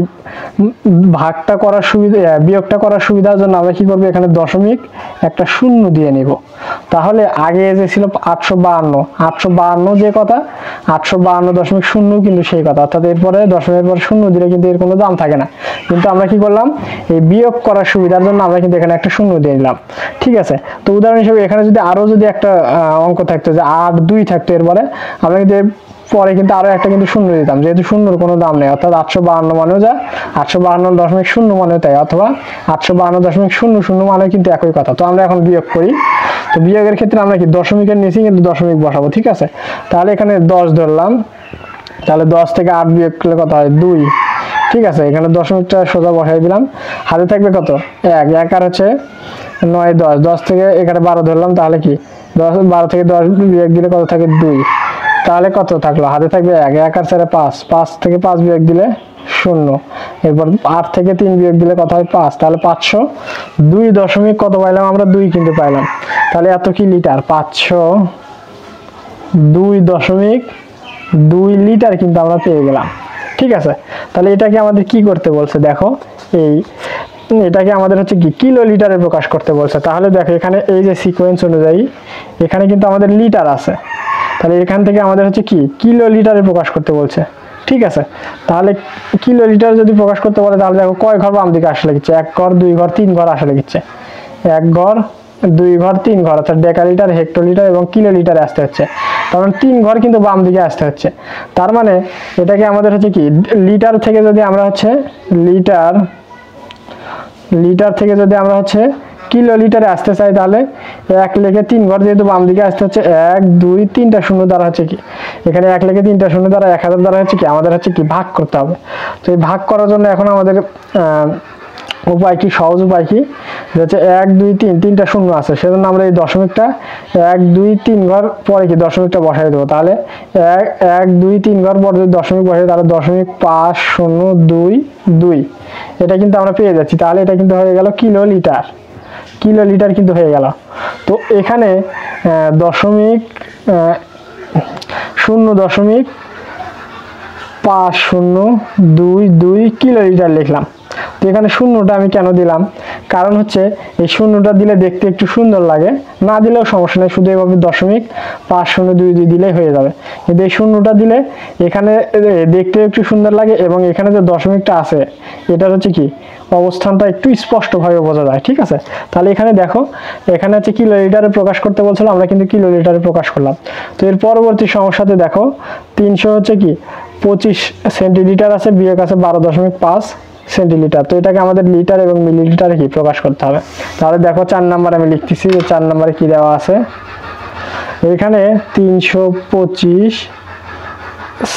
ভাগটা করার সুবিধা, বিয়োগটা করার সুবিধার জন্য আমরা কি করবো, এখানে দশমিক একটা শূন্য দিয়ে নিব। তাহলে আগে যে ছিল 852 যে কথা, 852.0 কিন্তু সেই কথা, অর্থাৎ এরপরে দশমিকের পর শূন্য দিলে কিন্তু এর কোনো দাম থাকে না। কিন্তু আমরা কি করলাম, এই বিয়োগ করার সুবিধার জন্য আমরা কিন্তু এখানে একটা শূন্য দিয়ে নিলাম। ঠিক আছে। তো উদাহরণ হিসেবে এখানে যদি আরো যদি একটা অঙ্ক থাকতো যে 8-2 থাকতো, এরপরে আমরা কিন্তু পরে কিন্তু আরো একটা কিন্তু শূন্য দিতাম, যেহেতু শূন্যর কোনো দাম নেই, অর্থাৎ 852 মানেও যা 852.0 মানেও তাই, অথবা 852.00 মানেও কিন্তু একই কথা। তো আমরা এখন বিয়োগ করি। তো বিয়োগের ক্ষেত্রে আমরা কি দশমিকের নিচে কিন্তু দশমিক বসাবো। ঠিক আছে। তাহলে এখানে 10 ধরলাম, তাহলে 10 থেকে 8 বিয়োগ করলে কত হয় 2। ঠিক আছে। এখানে দশমিকটা সোজা বসাই দিলাম, হাতে থাকবে কত 1 আর হচ্ছে 9 10, 10 থেকে এখানে 12 ধরলাম, তাহলে কি 12 থেকে 10 বিয়োগ দিলে কত থাকে 2, তাহলে কত থাকলো, হাতে থাকবে 1 আর 4 5, 5 থেকে 5 বিয়োগ দিলে 0, এরপর 8 থেকে 3 বিয়োগ দিলে কত হয় 5, তাহলে 502 দশমিক কত পাইলাম আমরা 2 কিন্তু পাইলাম। তাহলে এত কি লিটার, 502.2 লিটার কিন্তু আমরা পেয়ে গেলাম। ঠিক আছে। তাহলে এটাকে আমাদের কি করতে বলছে, দেখো এটাকে আমাদের হচ্ছে কি কিলো লিটারে প্রকাশ করতে বলছে। তাহলে দেখো এখানে এই যে সিকোয়েন্স অনুযায়ী এখানে কিন্তু আমাদের লিটার আছে, তাহলে এখান থেকে আমাদের হচ্ছে কি কিলো লিটারে প্রকাশ করতে বলছে। ঠিক আছে। তাহলে কিলো লিটার যদি প্রকাশ করতে বলে তাহলে দেখো কয় ঘর বাম দিকে আসলে লিখছে, 1 ঘর 2 ঘর 3 ঘর আসলে লিখছে, 1 ঘর 2 ঘর 3 ঘর, অর্থাৎ ডেকালিটার হেক্টোলিটার এবং কিলো লিটারে আসতে হচ্ছে। তার মানে 3 ঘর কিন্তু বাম দিকে আসতে হচ্ছে। তার মানে এটাকে আমাদের হচ্ছে কি লিটার থেকে যদি আমরা হচ্ছে লিটার থেকে যদি আমরা হচ্ছে কিলো লিটারে আসতে চাই, তাহলে 1 লিখে 3 ঘর যেহেতু বাম দিকে আসতে হচ্ছে, 1 2 3টা শূন্য দ্বারা হচ্ছে কি এখানে 1 লিখে 3টা শূন্য দ্বারা 1000 দ্বারা হচ্ছে কি আমাদের হচ্ছে কি ভাগ করতে হবে। তো এই ভাগ করার জন্য এখন আমাদের উপায় কি, সহজ উপায় কি, হচ্ছে 1 2 3 3টা শূন্য আছে, সেজন্য আমরা এই দশমিকটা 1 2 3 ঘর পরে কি দশমিকটা বসাই দেবো। তাহলে 1 2 3 ঘর পরে যদি দশমিক বসাই তাহলে 0.5022 এটা কিন্তু আমরা পেয়ে যাচ্ছি। তাহলে এটা কিন্তু হয়ে গেল কিলো লিটার কিন্তু হয়ে গেল। তো এখানে 0.5022 কিলো লিটার লিখলাম। তো এখানে শূন্যটা আমি কেন দিলাম, কারণ হচ্ছে এই শূন্যটা দিলে দেখতে একটু সুন্দর লাগে, না দিলেও সমস্যা নেই, শুধু এভাবে 0.5022 দিলেই হয়ে যাবে। কিন্তু এই শূন্যটা দিলে এখানে দেখতে একটু সুন্দর লাগে, এবং এখানে যে দশমিকটা আছে এটার হচ্ছে কি অবস্থানটা একটু স্পষ্টভাবে বোঝা যায়। ঠিক আছে। তাহলে এখানে দেখো এখানে হচ্ছে কিলো লিটারে প্রকাশ করতে বলছিল, আমরা কিন্তু কিলো লিটারে প্রকাশ করলাম। তো এর পরবর্তী সমস্যাতে দেখো 300 হচ্ছে কি 25 সেন্টিলিটার আছে, বিয়োগ আছে 12.5 সেন্টিলিটার। তো এটাকে আমাদের লিটার এবং মিলিলিটারে কি প্রকাশ করতে হবে। তাহলে দেখো 4 নাম্বার আমি লিখতেছি, যে 4 নাম্বারে কি দেওয়া আছে, এখানে 325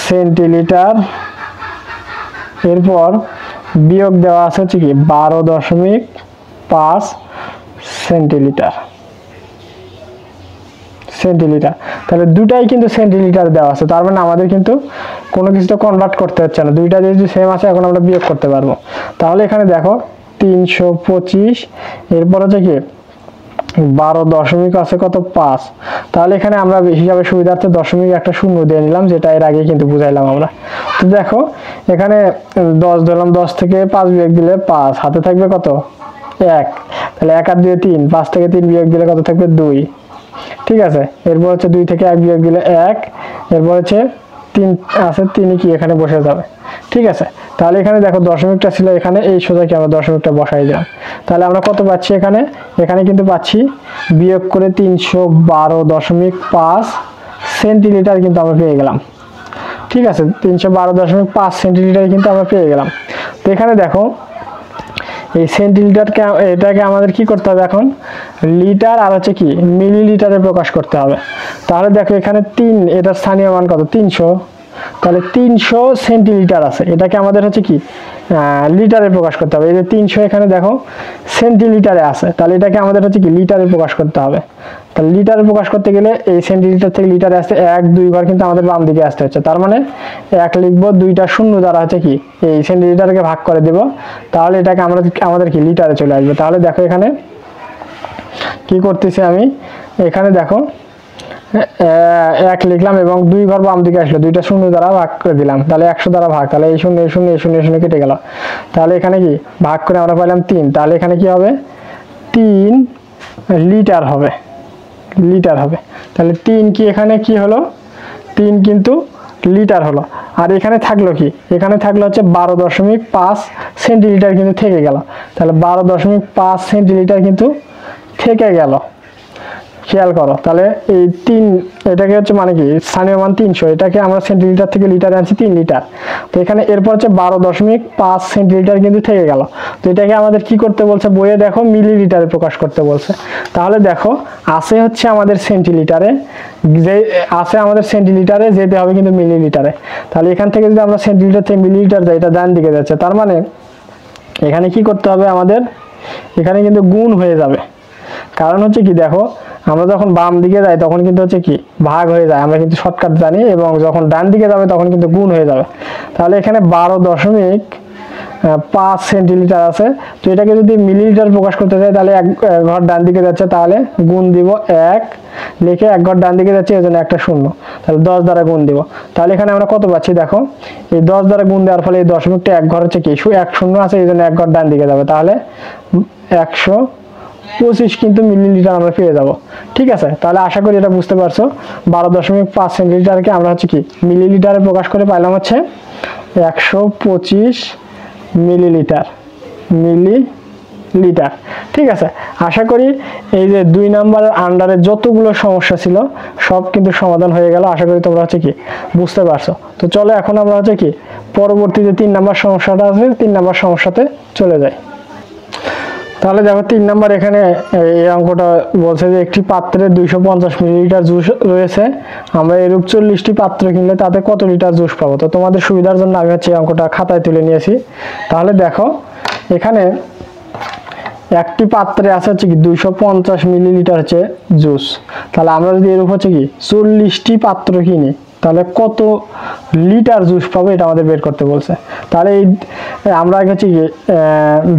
সেন্টিলিটার, এরপর বিয়োগ দেওয়া আছে হচ্ছে কি 12.5 সেন্টিলিটার। তাহলে দুটাই কিন্তু সেন্টিলিটার দেওয়া আছে, তার মানে আমাদের কিন্তু কোনো কিছুটা কনভার্ট করতে হচ্ছে না, দুইটা যেহেতু সেম আছে এখন আমরা বিয়োগ করতে পারবো। তাহলে এখানে দেখো 325, এরপর হচ্ছে কি 12 দশমিক আছে কত 5, তাহলে এখানে আমরা হিসাবে সুবিধার্থে দশমিক একটা শূন্য দিয়ে নিলাম, যেটা এর আগে কিন্তু বুঝাইলাম আমরা। তো দেখো এখানে 10 ধরলাম, 10 থেকে 5 বিয়োগ দিলে 5, হাতে থাকবে কত 1, তাহলে 1 আর 2 3, 5 থেকে 3 বিয়োগ দিলে কত থাকবে 2। ঠিক আছে। এরপর হচ্ছে 2 থেকে 1 বিয়োগ দিলে 1, এরপর হচ্ছে 3 আছে, 3 কি এখানে বসে যাবে। ঠিক আছে। তাহলে এখানে দেখো দশমিকটা ছিল এখানে, এই সোজা কি আমরা দশমিকটা বসাই দিলাম। তাহলে আমরা কত পাচ্ছি এখানে কিন্তু পাচ্ছি বিয়োগ করে 312.5 সেন্টিলিটার কিন্তু আমরা পেয়ে গেলাম। ঠিক আছে। 312.5 সেন্টিলিটার কিন্তু আমরা পেয়ে গেলাম। তো এখানে দেখো এই সেন্টিলিটারকে এটাকে আমাদের কি করতে হবে এখন, লিটার আর হচ্ছে কি মিলিলিটারে প্রকাশ করতে হবে। তাহলে দেখো এখানে 3, এটার স্থানীয় মান কত 300, তাহলে 300 সেন্টিলিটার আছে, এটাকে আমাদের হচ্ছে কি লিটারে প্রকাশ করতে হবে। এই যে 300 এখানে দেখো সেন্টিলিটারে আছে, তাহলে এটাকে আমাদের হচ্ছে কি লিটারে প্রকাশ করতে হবে। তাহলে লিটারে প্রকাশ করতে গেলে এই সেন্টিলিটার থেকে লিটারে আসতে 1-2 ঘর কিন্তু আমাদের বাম দিকে আসতে হচ্ছে, তার মানে 1 লিখবো, 2টা শূন্য দ্বারা হচ্ছে কি এই সেন্টিলিটারকে ভাগ করে দেব, তাহলে এটাকে আমাদের কি লিটারে চলে আসবে। তাহলে দেখো এখানে কি করতেছি আমি, এখানে দেখো 1 লিখলাম এবং 2 ঘর বাম দিকে আসলো, 2টা শূন্য দ্বারা ভাগ করে দিলাম, তাহলে 100 দ্বারা ভাগ, তাহলে এই শূন্য এই শূন্য এই শূন্য এই শূন্য কেটে গেল, তাহলে এখানে কি ভাগ করে আমরা পাইলাম 3, তাহলে এখানে কি হবে 3 লিটার হবে, লিটার হবে। তাহলে 3 কি এখানে কি হলো, 3 কিন্তু লিটার হলো। আর এখানে থাকলো কি, এখানে থাকলো হচ্ছে 12.5 সেন্টিলিটার কিন্তু থেকে গেল, তাহলে 12.5 সেন্টিলিটার কিন্তু থেকে গেল, খেয়াল করো। তাহলে এই 3, এটাকে হচ্ছে মানে কি স্থানীয় মান 300, এটাকে আমরা সেন্টিলিটার থেকে লিটারে আনছি 3 লিটার, তো এখানে এরপর হচ্ছে 12.5 সেন্টিলিটার কিন্তু থেকে গেল। তো এটাকে আমাদের কি করতে বলছে, বইয়ে দেখো মিলিলিটারে প্রকাশ করতে বলছে। তাহলে দেখো আছে হচ্ছে আমাদের সেন্টিলিটারে, যে আছে আমাদের সেন্টিলিটারে, যেতে হবে কিন্তু মিলিলিটারে। তাহলে এখান থেকে যদি আমরা সেন্টিলিটার থেকে মিলিলিটার যাই, এটা ডান দিকে যাচ্ছে, তার মানে এখানে কি করতে হবে আমাদের, এখানে কিন্তু গুণ হয়ে যাবে। কারণ হচ্ছে কি দেখো, আমরা যখন বাম দিকে যাই তখন কিন্তু হচ্ছে কি ভাগ হয়ে যায়, আমরা কিন্তু শর্টকাট জানি, এবং যখন ডান দিকে যাবে তখন কিন্তু গুণ হয়ে যাবে। তাহলে এখানে 12.5 সেন্টিলিটার আছে, তো এটাকে যদি মিলিলিটার প্রকাশ করতে চাই তাহলে 1 ঘর ডান দিকে যাচ্ছে, তাহলে গুণ দিব 1 লিখে 1 ঘর ডান দিকে যাচ্ছে, এই জন্য একটা শূন্য, তাহলে 10 দ্বারা গুণ দিব। তাহলে এখানে আমরা কত পাচ্ছি দেখো, এই 10 দ্বারা গুণ দেওয়ার ফলে এই দশমিকটা 1 ঘর হচ্ছে কি 1 শূন্য আছে, এই জন্য 1 ঘর ডান দিকে যাবে, তাহলে 125 কিন্তু মিলিলিটার আমরা পেয়ে যাব। ঠিক আছে, তাহলে আশা করি এটা বুঝতে পারছো। 12.5 সেন্টিলিটারকে আমরা হচ্ছে কি মিলিলিটারে প্রকাশ করে পাইলাম হচ্ছে 125 মিলিলিটার, মিলিলিটার। ঠিক আছে, আশা করি এই যে 2 নম্বরের আন্ডারে যতগুলো সমস্যা ছিল সব কিন্তু সমাধান হয়ে গেল। আশা করি তোমরা হচ্ছে কি বুঝতে পারছো। তো চলো এখন আমরা হচ্ছে কি পরবর্তীতে 3 নম্বর সমস্যাটা আছে, 3 নম্বর সমস্যাতে চলে যাই। তাহলে দেখো 3 নাম্বার এখানে এই অঙ্কটা বলছে যে একটি পাত্রে 250 মিলিলিটার জুস রয়েছে, আমরা এরূপ 40টি পাত্র কিনলে তাতে কত লিটার জুস পাবো। তো তোমাদের সুবিধার জন্য আমি হচ্ছে এই অঙ্কটা খাতায় তুলে নিয়েছি। তাহলে দেখো এখানে একটি পাত্রে আছে হচ্ছে কি 250 মিলিলিটার হচ্ছে জুস, তাহলে আমরা যদি এরূপ হচ্ছে কি 40টি পাত্র কিনি তাহলে কত লিটার জুস পাবো এটা আমাদের বের করতে বলছে। তাহলে এই আমরা হচ্ছে কি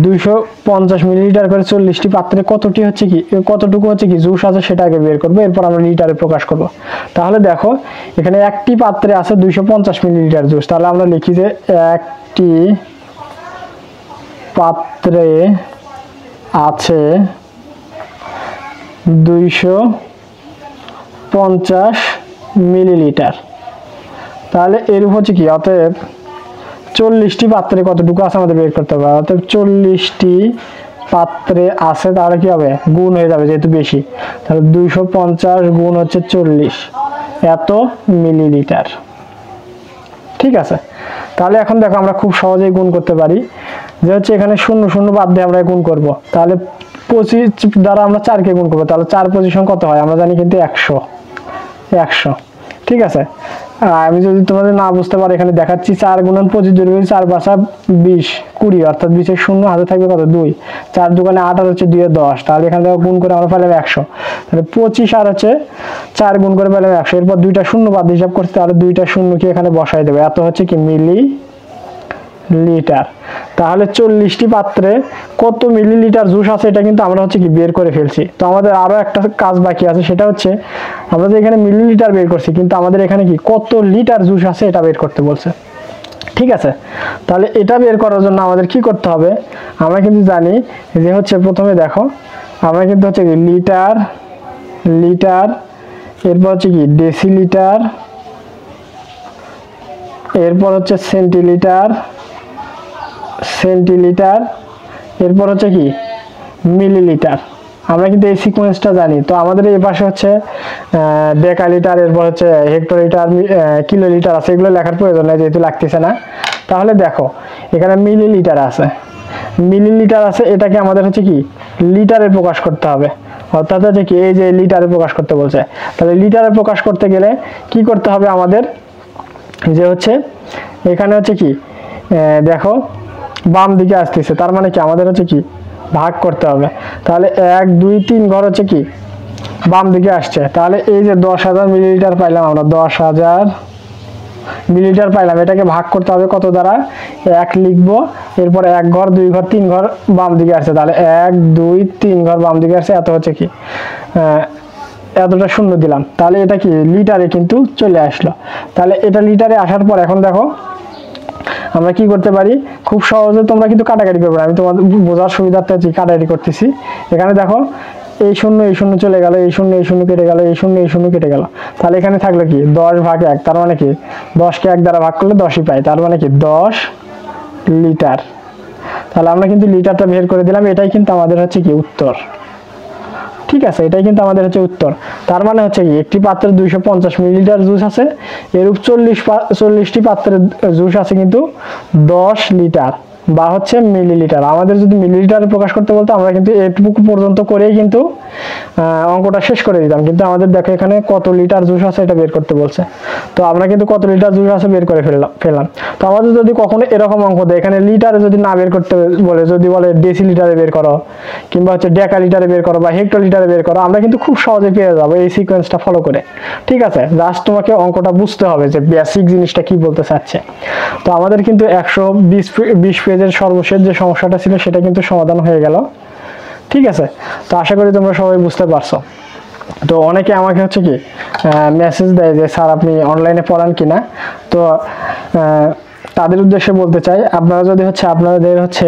250 মিলিলিটার করে 40টি পাত্রে কতটি হচ্ছে কি কতটুকু হচ্ছে কি জুস আছে সেটা আগে বের করবো, এরপর আমরা লিটারে প্রকাশ করব। তাহলে দেখো এখানে একটি পাত্রে আছে 250 মিলিলিটার জুস, তাহলে আমরা লিখি যে একটি পাত্রে আছে 250 মিলিলিটার, তাহলে এর হচ্ছে কি অতএব 40টি পাত্রে কতটুকু আছে আমাদের বের করতে হবে। অতএব 40টি পাত্রে আছে, তাহলে কি হবে গুণ হয়ে যাবে যেহেতু বেশি, তাহলে 250 গুণ হচ্ছে 40 এত মিলিলিটার। ঠিক আছে, তাহলে এখন দেখো আমরা খুব সহজেই গুণ করতে পারি, যে হচ্ছে এখানে 0 0 বাদ দিয়ে আমরা গুণ করব, তাহলে 25 দ্বারা আমরা 4কে গুণ করবো, তাহলে 4 পজিশন কত হয় আমরা জানি কিন্তু 100। ঠিক আছে, আমি যদি তোমাদের না বুঝতে পারো এখানে দেখাচ্ছি 4 গুণন 25 ধরে 4 বাসা 20 20, অর্থাৎ 20 এর শূন্য হাতে থাকবে কত 2, 4 দোকানে 8 আর হচ্ছে 2 এর 10, তাহলে এখানে দেখো গুণ করে আমরা পেলাম 100, তাহলে 25 আর হচ্ছে 4 গুণ করে পেলাম 100, এরপর 2টা শূন্য বাদ হিসাব করতে, তাহলে 2টা শূন্য কি এখানে বসাই দেবে, এত হচ্ছে কি মিলি লিটার। তাহলে 40টি পাত্রে কত মিলিলিটার জুস আছে এটা কিন্তু আমরা হচ্ছে কি বের করে ফেলছি। তো আমাদের আরো একটা কাজ বাকি আছে, সেটা হচ্ছে আমরা যে এখানে মিলিলিটার বের করছি কিন্তু আমাদের এখানে কি কত লিটার জুস আছে এটা বের করতে বলছে। ঠিক আছে, তাহলে এটা বের করার জন্য আমাদের কি করতে হবে, আমরা কিন্তু জানি যে হচ্ছে প্রথমে দেখো আমরা কিন্তু হচ্ছে কি লিটার লিটার, এরপর হচ্ছে কি ডেসিলিটার, এরপর হচ্ছে সেন্টিলিটার সেন্টিলিটার, এরপর হচ্ছে কি মিলিলিটার। আমরা কিন্তু এই সিকোয়েন্সটা জানি। তো আমাদের এই পাশে হচ্ছে ডেকালিটার, এরপর হচ্ছে হেক্টোলিটার, কিলোলিটার আছে, এগুলো লেখার প্রয়োজন নেই যেহেতু লাগতেছে না। তাহলে দেখো এখানে মিলিলিটার আছে, মিলিলিটার আছে, এটাকে আমাদের হচ্ছে কি লিটারে প্রকাশ করতে হবে। অর্থাৎ হচ্ছে কি এই যে লিটারে প্রকাশ করতে বলছে, তাহলে লিটারে প্রকাশ করতে গেলে কি করতে হবে আমাদের, যে হচ্ছে এখানে হচ্ছে কি দেখো বাম দিকে আসতেছে, তার মানে কি আমাদের হচ্ছে কি ভাগ করতে হবে। তাহলে 1 2 3 ঘর হচ্ছে কি বাম দিকে আসছে, তাহলে এই যে 10,000 মিলিলিটার পাইলাম আমরা, 10,000 মিলিলিটার পাইলাম, এটাকে ভাগ করতে হবে কত দ্বারা, 1 লিখবো, এরপরে 1 ঘর 2 ঘর 3 ঘর বাম দিকে আসছে, তাহলে 1 2 3 ঘর বাম দিকে আসছে, এত হচ্ছে কি এতটা শূন্য দিলাম, তাহলে এটা কি লিটারে কিন্তু চলে আসলো। তাহলে এটা লিটারে আসার পর এখন দেখো আমরা কি করতে পারি, খুব সহজে তোমরা কিন্তু কাটাকাটি করবে, আমি তোমাদের বোঝার সুবিধার্থে কাটাকাটি করতেছি। এখানে দেখো এই শূন্য চলে গেল, এই শূন্য কেটে গেল, এই শূন্য কেটে গেল, তাহলে এখানে থাকলো কি 10/1, তার মানে কি 10কে 1 দ্বারা ভাগ করলে 10ই পাই, তার মানে কি 10 লিটার। তাহলে আমরা কিন্তু লিটারটা বের করে দিলাম, এটাই কিন্তু আমাদের হচ্ছে কি উত্তর। ঠিক আছে, এটাই কিন্তু আমাদের হচ্ছে উত্তর। তার মানে হচ্ছে কি একটি পাত্রে 250 মিলিলিটার জুস আছে, এরূপ 40টি পাত্রের জুস আছে কিন্তু 10 লিটার বা হচ্ছে মিলিলিটার। আমাদের যদি মিলিলিটারে প্রকাশ করতে বলতো আমরা কিন্তু এটুকু পর্যন্ত করেই কিন্তু অঙ্কটা শেষ করে দিতাম, কিন্তু আমাদের দেখো এখানে কত লিটার জুস আছে এটা বের করতে বলছে, তো আমরা কিন্তু কত লিটার জুস আছে বের করে ফেললাম। তো আমাদের যদি কখনো এরকম অঙ্ক দেয়, এখানে লিটারে যদি না বের করতে বলে, যদি বলে ডেসিলিটারে বের করো কিংবা হচ্ছে ডেকালিটারে বের করো বা হেক্টোলিটারে বের করো, আমরা কিন্তু খুব সহজে পেয়ে যাবো এই সিকোয়েন্সটা ফলো করে। ঠিক আছে, জাস্ট তোমাকে অঙ্কটা বুঝতে হবে যে বেসিক জিনিসটা কি বলতে চাচ্ছে। তো আমাদের কিন্তু 120 পেজের সর্বশেষ যে সমস্যাটা ছিল সেটা কিন্তু সমাধান হয়ে গেল। ঠিক আছে, তো আশা করি তোমরা সবাই বুঝতে পারছো। তো অনেকে আমাকে হচ্ছে কি মেসেজ দেয় যে স্যার আপনি অনলাইনে পড়ান কিনা, তো তাদের উদ্দেশ্যে বলতে চাই, আপনারা যদি হচ্ছে আপনাদের হচ্ছে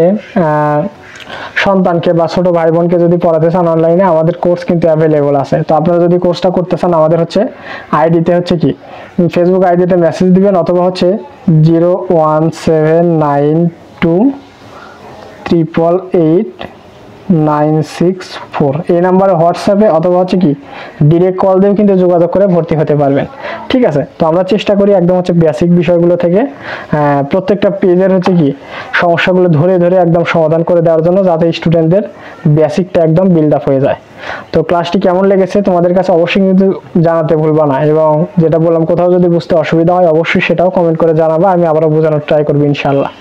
সন্তানকে বা ছোট ভাই বোনকে যদি পড়াতে চান অনলাইনে, আমাদের কোর্স কিন্তু অ্যাভেলেবল আছে। তো আপনারা যদি কোর্সটা করতে চান আমাদের হচ্ছে আইডিতে হচ্ছে কি ফেসবুক আইডিতে মেসেজ দিবেন, অথবা হচ্ছে 01792388964 এই নাম্বারে হোয়াটসঅ্যাপে অথবা হচ্ছে কি ডিরেক্ট কল দিয়েও কিন্তু যোগাযোগ করে ভর্তি হতে পারবেন। ঠিক আছে, তো আমরা চেষ্টা করি একদম হচ্ছে বেসিক বিষয়গুলো থেকে প্রত্যেকটা পেজের হচ্ছে কি সমস্যাগুলো ধরে ধরে একদম সমাধান করে দেওয়ার জন্য, যাতে স্টুডেন্টদের বেসিকটা একদম বিল্ড আপ হয়ে যায়। তো ক্লাসটি কেমন লেগেছে তোমাদের কাছে অবশ্যই কিন্তু জানাতে ভুলবা না, এবং যেটা বললাম কোথাও যদি বুঝতে অসুবিধা হয় অবশ্যই সেটাও কমেন্ট করে জানাবা, আমি আবারও বোঝানোর ট্রাই করবো ইনশাল্লাহ।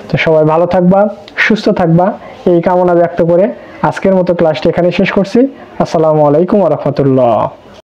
তো সবাই ভালো থাকবা, সুস্থ থাকবা, এই কামনা ব্যক্ত করে আজকের মতো ক্লাসটি এখানে শেষ করছি। আসসালামু আলাইকুম ওয়া রাহমাতুল্লাহ।